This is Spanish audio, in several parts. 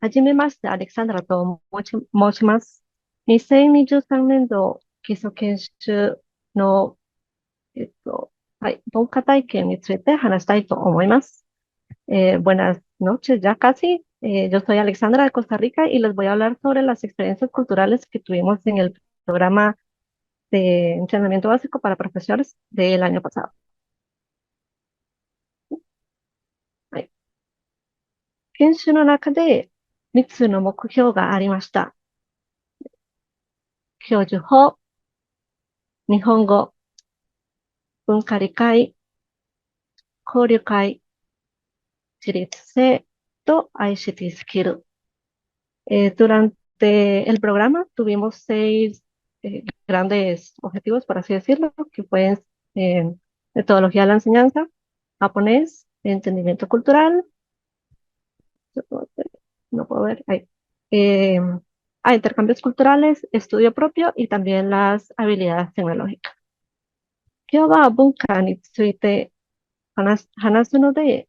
はじめまして、アレクサンドラと申します。2023年度基礎研修の、えっと、はい、文化体験について話したいと思います。Buenas noches, ya casi. Yo soy Alexandra de Costa Rica y les voy a hablar sobre las experiencias culturales que tuvimos en el programa de entrenamiento básico para profesores del año pasado. はい、研修の中で3つの目標がありました。教授法、日本語、文化理解、交流会、自立性と ICT Skill. Durante el programa tuvimos 6 grandes objetivos, por así decirlo, que fue metodología de la enseñanza, japonés, entendimiento cultural, no puedo ver, ahí, eh, intercambios culturales, estudio propio y también las habilidades tecnológicas. 今日は文化について話すので、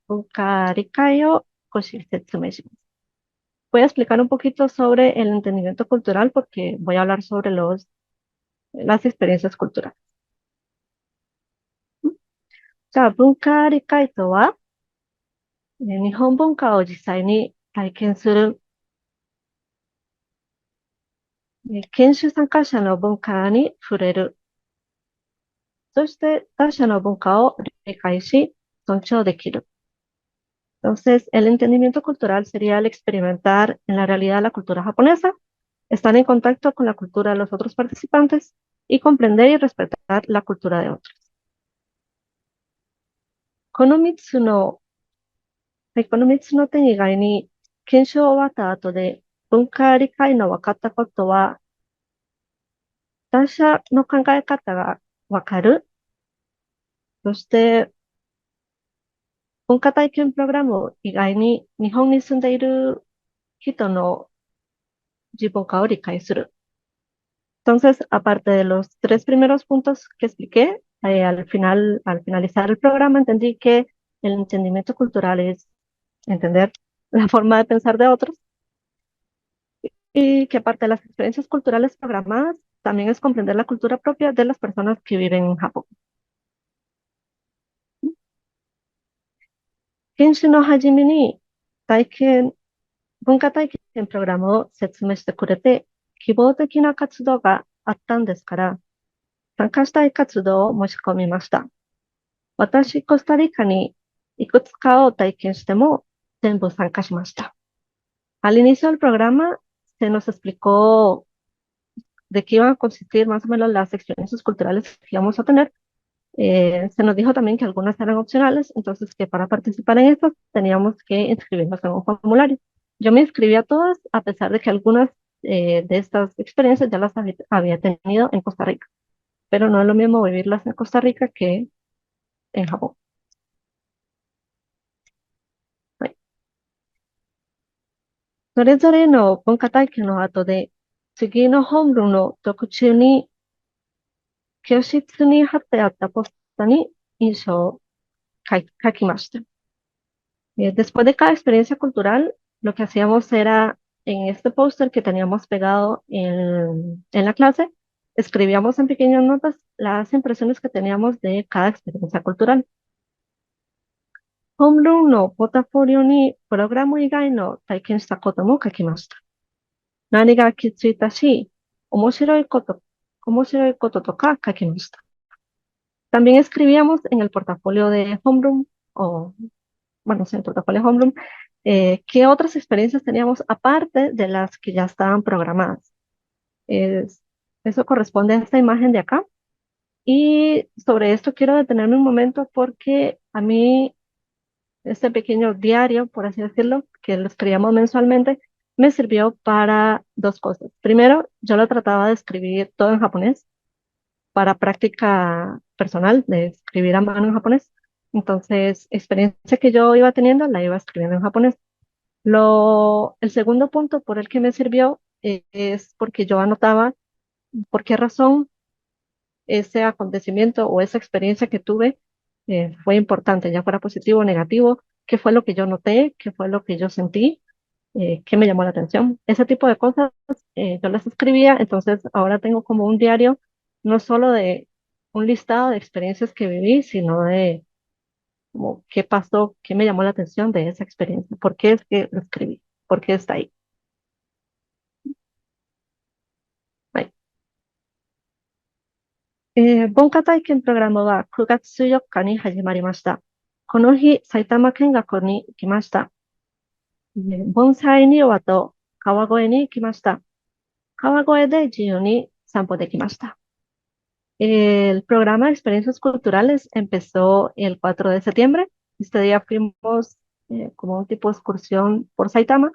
文化理解を少し説明します。Voy a explicar un poquito sobre el entendimiento cultural porque voy a hablar sobre las experiencias culturales. じゃあ、文化理解とは、日本文化を実際に体験する、研修参加者の文化に触れる、そして他者の文化を理解し、尊重できる。Entonces, el entendimiento cultural sería el experimentar en la realidad la cultura japonesa, estar en contacto con la cultura de los otros participantes y comprender y respetar la cultura de otros. この3つの、はい、この3つの点以外に、研修終わった後で文化理解の分かったことは、他者の考え方がわかる。そして、文化体験プログラム以外に、日本に住んでいる人の自文化を理解する。Entonces, aparte de los 3 primeros puntos que expliqué, al finalizar el programa, entendí que el entendimiento cultural es entender la forma de pensar de otros y que aparte de las experiencias culturales programadas, también es comprender la cultura propia de las personas que viven en Japón. 研修の初めに文化体験プログラムを説明してくれて、希望的な活動があったんですから、参加したい活動を申し込みました。私、コスタリカにいくつかを体験しても全部参加しました。Al inicio del programa se nos explicó de qué iban a consistir más o menos las experiencias culturales que íbamos a tener. Se nos dijo también que algunas eran opcionales, entonces que para participar en estas teníamos que inscribirnos en un formulario. Yo me inscribí a todas, a pesar de que algunas de estas experiencias ya las había tenido en Costa Rica, pero no es lo mismo vivirlas en Costa Rica que en Japón. はい、それぞれの文化体験の後で、次の本文の特集に、教室に貼ってあったポスターに印象を書きました。Después de cada experiencia cultural, lo que hacíamos era, en este póster que teníamos pegado en la clase, escribíamos en pequeñas notas las impresiones que teníamos de cada experiencia cultural. ホームルームのポータフォリオにプログラム以外の体験したことも書きました。何が気づいたし、面白いこととか書きました。También escribíamos en el portafolio de Homeroom, o bueno, sí, el portafolio Homeroom, qué otras experiencias teníamos aparte de las que ya estaban programadas. Es- Eso corresponde a esta imagen de acá. Y sobre esto quiero detenerme un momento porque a mí este pequeño diario, por así decirlo, que lo escribíamos mensualmente, me sirvió para 2 cosas. Primero, yo lo trataba de escribir todo en japonés para práctica personal de escribir a mano en japonés. Entonces, experiencia que yo iba teniendo, la iba escribiendo en japonés. El segundo punto por el que me sirvió es porque yo anotaba por qué razón ese acontecimiento o esa experiencia que tuve fue importante, ya fuera positivo o negativo, qué fue lo que yo noté, qué fue lo que yo sentí. qué me llamó la atención. Ese tipo de cosas yo las escribía, entonces ahora tengo como un diario, no solo de un listado de experiencias que viví, sino de como qué pasó, qué me llamó la atención de esa experiencia, por qué es que lo escribí, por qué está ahí. Right. 文化体験プログラムは9月14日に始まりました。この日、埼玉見学に行きました。盆栽庭と川越に行きました。川越で自由に散歩できました。El programa de experiencias culturales empezó el 4 de septiembre. Este día fuimos como un tipo de excursión por Saitama.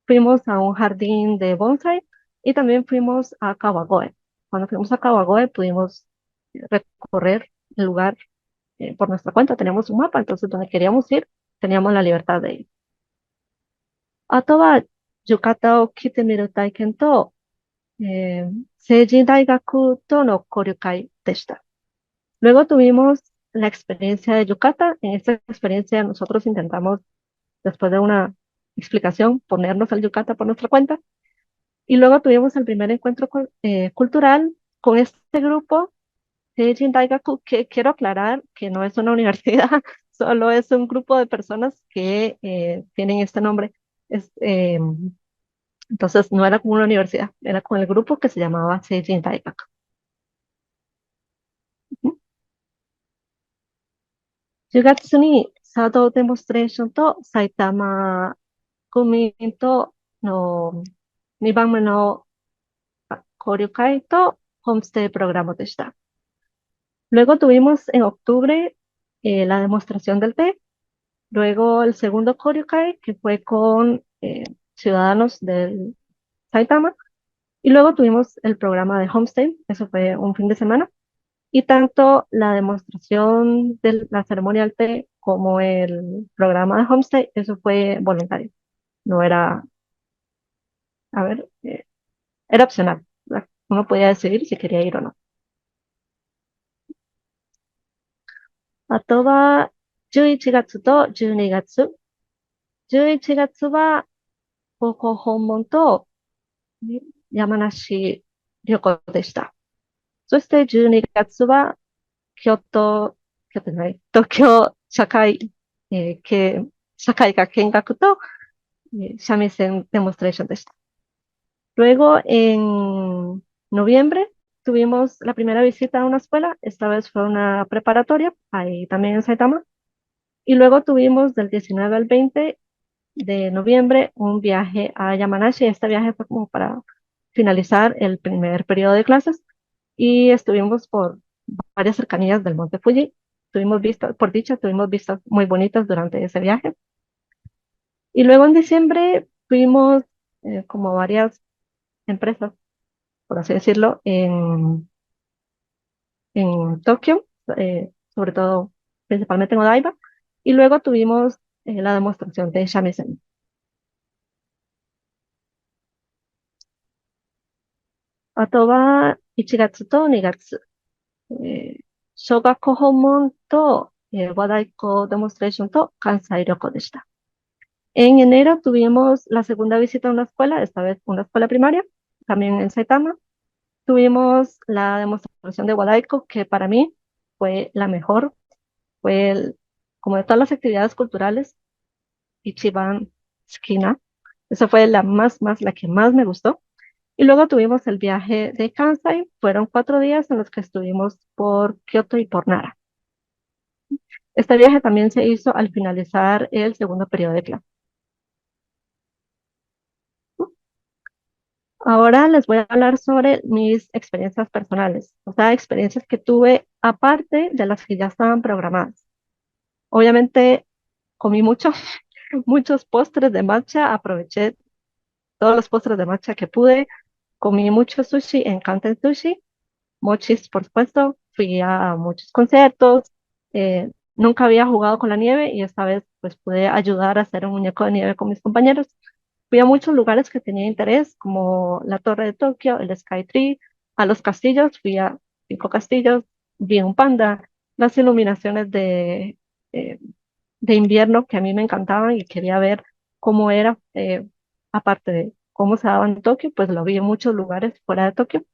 Fuimos a un jardín de bonsai y también fuimos a Kawagoe. Cuando fuimos a Kawagoe pudimos recorrer el lugar por nuestra cuenta. Teníamos un mapa, entonces donde queríamos ir teníamos la libertad de ir. あとは、浴衣を着てみる体験と、成人大学との交流会でした。Luego tuvimos la experiencia de Yucata. En esta experiencia nosotros intentamos, después de una explicación, ponernos al Yucata por nuestra cuenta. Y luego tuvimos el primer encuentro cultural con este grupo Seijin Daigaku, que quiero aclarar que no es una universidad, solo es un grupo de personas que tienen este nombre. Es, entonces no era como una universidad, era con el grupo que se llamaba Seijin Daigaku. 10月にサードデモンストレーションと埼玉国民との2番目の交流会とホームステイプログラムでした。Luego tuvimos en octubre la demostración del té, luego el segundo Koryukai, que fue con ciudadanos del Saitama, y luego tuvimos el programa de Homestay, eso fue un fin de semana, y tanto la demostración de la ceremonia del té como el programa de Homestay, eso fue voluntario, no era, a ver, era opcional, ¿verdad? Uno podía decidir si quería ir o no. あとは、11月と12月。11月は高校訪問と山梨旅行でした。そして12月は京都じゃない、東京社会科見学と、三味線デモンストレーションでした。Luego, en noviembre, tuvimos la primera visita a una escuela, esta vez fue una preparatoria, ahí también en Saitama, y luego tuvimos del 19 al 20 de noviembre un viaje a Yamanashi. Este viaje fue como para finalizar el primer periodo de clases y estuvimos por varias cercanías del Monte Fuji. Tuvimos vistas, por dicha, tuvimos vistas muy bonitas durante ese viaje. Y luego en diciembre fuimos como varias empresas, por así decirlo, en Tokio, sobre todo, principalmente en Odaiba. Y luego tuvimos la demostración de shamisen. あとは、1月と2月、小学校訪問と、和太鼓デモンストレーションと関西旅行でした。En enero tuvimos la segunda visita a una escuela, esta vez una escuela primaria, también en Saitama. Tuvimos la demostración de Wadaiko, que para mí fue la mejor, fue como de todas las actividades culturales, Ichiban Tsukina. Esa fue la que más me gustó. Y luego tuvimos el viaje de Kansai. Fueron 4 días en los que estuvimos por Kioto y por Nara. Este viaje también se hizo al finalizar el segundo periodo de clase. Ahora les voy a hablar sobre mis experiencias personales, o sea, experiencias que tuve aparte de las que ya estaban programadas. Obviamente comí mucho, muchos postres de matcha, aproveché todos los postres de matcha que pude, comí mucho sushi en Kanten Sushi, mochis, por supuesto, fui a muchos conciertos, nunca había jugado con la nieve y esta vez pues pude ayudar a hacer un muñeco de nieve con mis compañeros. Fui a muchos lugares que tenía interés, como la Torre de Tokio, el Sky Tree, a los castillos, fui a 5 castillos, vi un panda, las iluminaciones eh, de invierno que a mí me encantaban y quería ver cómo era. aparte de cómo se daba en Tokio, pues lo vi en muchos lugares fuera de Tokio.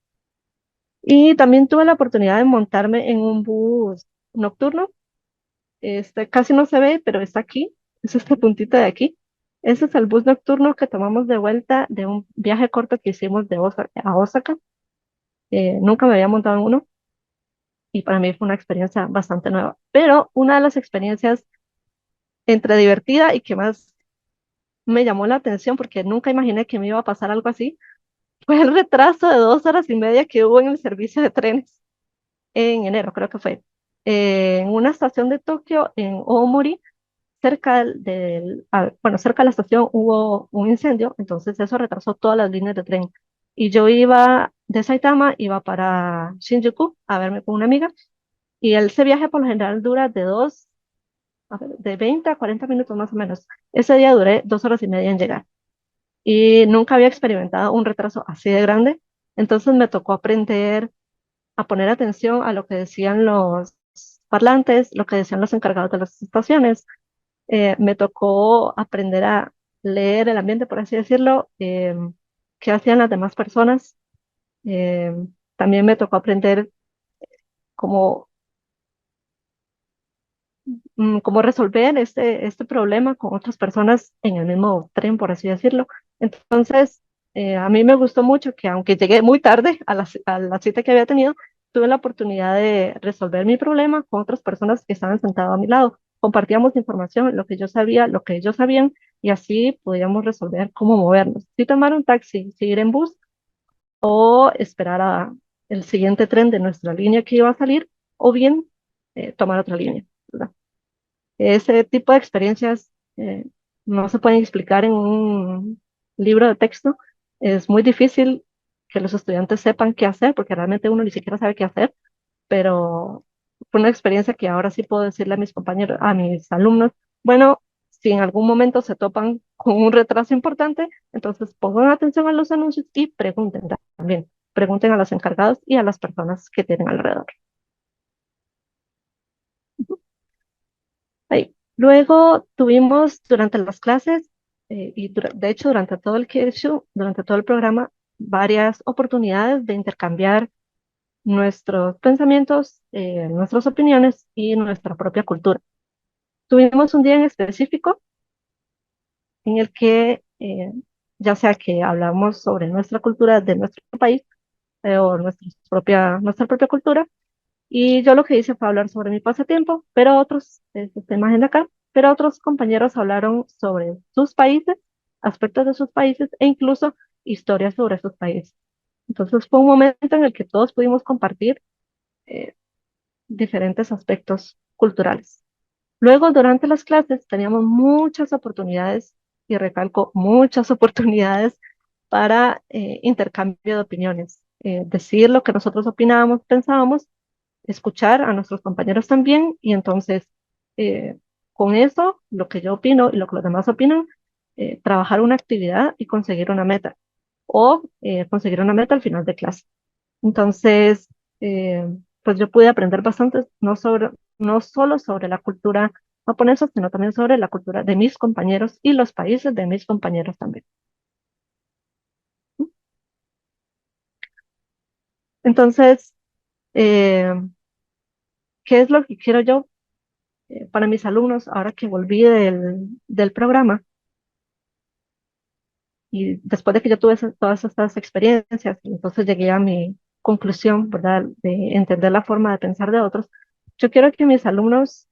Y también tuve la oportunidad de montarme en un bus nocturno. Este casi no se ve, pero está aquí, es este puntito de aquí. Ese es el bus nocturno que tomamos de vuelta de un viaje corto que hicimos de Osaka a Osaka. Nunca me había montado en uno y para mí fue una experiencia bastante nueva. Pero una de las experiencias entre divertida y que más me llamó la atención porque nunca imaginé que me iba a pasar algo así fue el retraso de 2 horas y media que hubo en el servicio de trenes en enero, creo que fue. En una estación de Tokio, en Omori, bueno, cerca de la estación hubo un incendio, entonces eso retrasó todas las líneas de tren. Y yo iba de Saitama, iba para Shinjuku a verme con una amiga, y ese viaje por lo general dura de 20 a 40 minutos más o menos. Ese día duré 2 horas y media en llegar y nunca había experimentado un retraso así de grande, entonces me tocó aprender a poner atención a lo que decían los parlantes, lo que decían los encargados de las estaciones. Me tocó aprender a leer el ambiente, por así decirlo, qué hacían las demás personas. Eh, También me tocó aprender cómo, cómo resolver este problema con otras personas en el mismo tren, por así decirlo. Entonces, a mí me gustó mucho que aunque llegué muy tarde a la cita que había tenido, tuve la oportunidad de resolver mi problema con otras personas que estaban sentadas a mi lado. Compartíamos información, lo que yo sabía, lo que ellos sabían, y así podíamos resolver cómo movernos. Si tomar un taxi, si ir en bus o esperar a el siguiente tren de nuestra línea que iba a salir, o bien tomar otra línea, ¿verdad? Ese tipo de experiencias no se pueden explicar en un libro de texto. Es muy difícil que los estudiantes sepan qué hacer, porque realmente uno ni siquiera sabe qué hacer, pero fue una experiencia que ahora sí puedo decirle a mis compañeros, a mis alumnos, bueno, si en algún momento se topan con un retraso importante, entonces pongan atención a los anuncios y pregunten también, pregunten a los encargados y a las personas que tienen alrededor. Ahí. Luego tuvimos durante las clases de hecho durante todo el Kyushu, durante todo el programa, varias oportunidades de intercambiar nuestros pensamientos, nuestras opiniones y nuestra propia cultura. Tuvimos un día en específico en el que ya sea que hablamos sobre nuestra cultura de nuestro país o nuestra propia cultura. Y yo lo que hice fue hablar sobre mi pasatiempo, pero otros, esta imagen de acá, pero otros compañeros hablaron sobre sus países, aspectos de sus países e incluso historias sobre sus países. Entonces fue un momento en el que todos pudimos compartir eh, diferentes aspectos culturales. Luego, durante las clases, teníamos muchas oportunidades, y recalco, muchas oportunidades para intercambio de opiniones, decir lo que nosotros opinábamos, pensábamos, escuchar a nuestros compañeros también y entonces eh, con eso, lo que yo opino y lo que los demás opinan, trabajar una actividad y conseguir una meta o conseguir una meta al final de clase. Entonces, eh, pues yo pude aprender bastante, no solo sobre la cultura japonesa, sino también sobre la cultura de mis compañeros y los países de mis compañeros también. Entonces, eh, ¿qué es lo que quiero yo para mis alumnos ahora que volví del programa? Y después de que yo tuve todas estas experiencias, entonces llegué a mi conclusión, ¿verdad? De entender la forma de pensar de otros. Yo quiero que mis alumnos,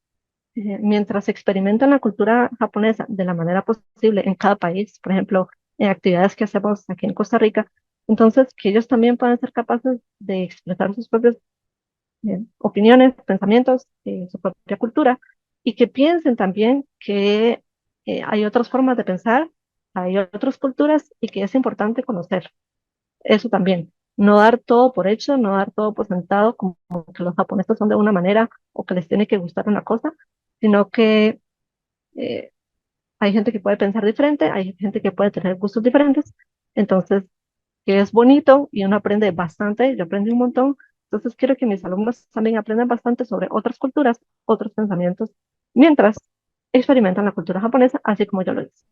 mientras experimentan la cultura japonesa de la manera posible en cada país, por ejemplo, en actividades que hacemos aquí en Costa Rica, entonces que ellos también puedan ser capaces de expresar sus propias opiniones, pensamientos, su propia cultura, y que piensen también que hay otras formas de pensar, hay otras culturas y que es importante conocer eso también. No dar todo por hecho, no dar todo por sentado, como que los japoneses son de una manera o que les tiene que gustar una cosa, sino que eh, hay gente que puede pensar diferente, hay gente que puede tener gustos diferentes, entonces que es bonito y uno aprende bastante, yo aprendí un montón, entonces quiero que mis alumnos también aprendan bastante sobre otras culturas, otros pensamientos, mientras experimentan la cultura japonesa, así como yo lo hice.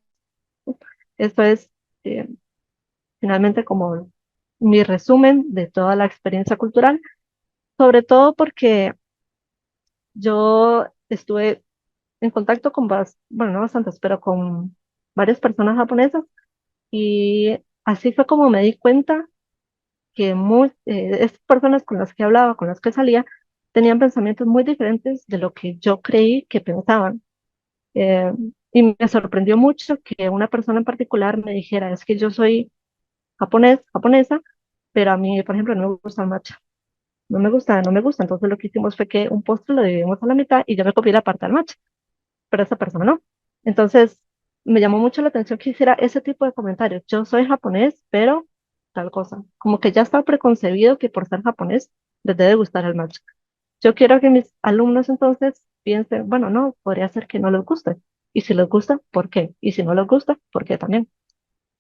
Esto es eh, finalmente como mi resumen de toda la experiencia cultural, sobre todo porque yo estuve en contacto con, bueno, no bastantes, pero con varias personas japonesas y así fue como me di cuenta que estas personas con las que hablaba, con las que salía, tenían pensamientos muy diferentes de lo que yo creí que pensaban. Eh, y me sorprendió mucho que una persona en particular me dijera, es que yo soy japonesa, pero a mí, por ejemplo, no me gusta el matcha. No me gusta, no me gusta. Entonces lo que hicimos fue que un postre lo dividimos a la mitad y yo me copié la parte del matcha, pero esa persona no. Entonces me llamó mucho la atención que hiciera ese tipo de comentarios. Yo soy japonés, pero tal cosa. Como que ya está preconcebido que por ser japonés les debe gustar el matcha. Yo quiero que mis alumnos entonces piensen, bueno, no, podría ser que no les guste. Y si les gusta, ¿por qué? Y si no les gusta, ¿por qué también?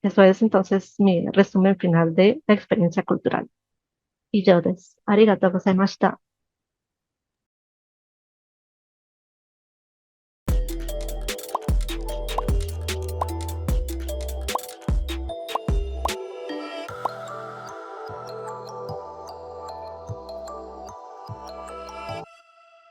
Eso es entonces mi resumen final de la experiencia cultural. Y yo des, arigatou gozaimashita.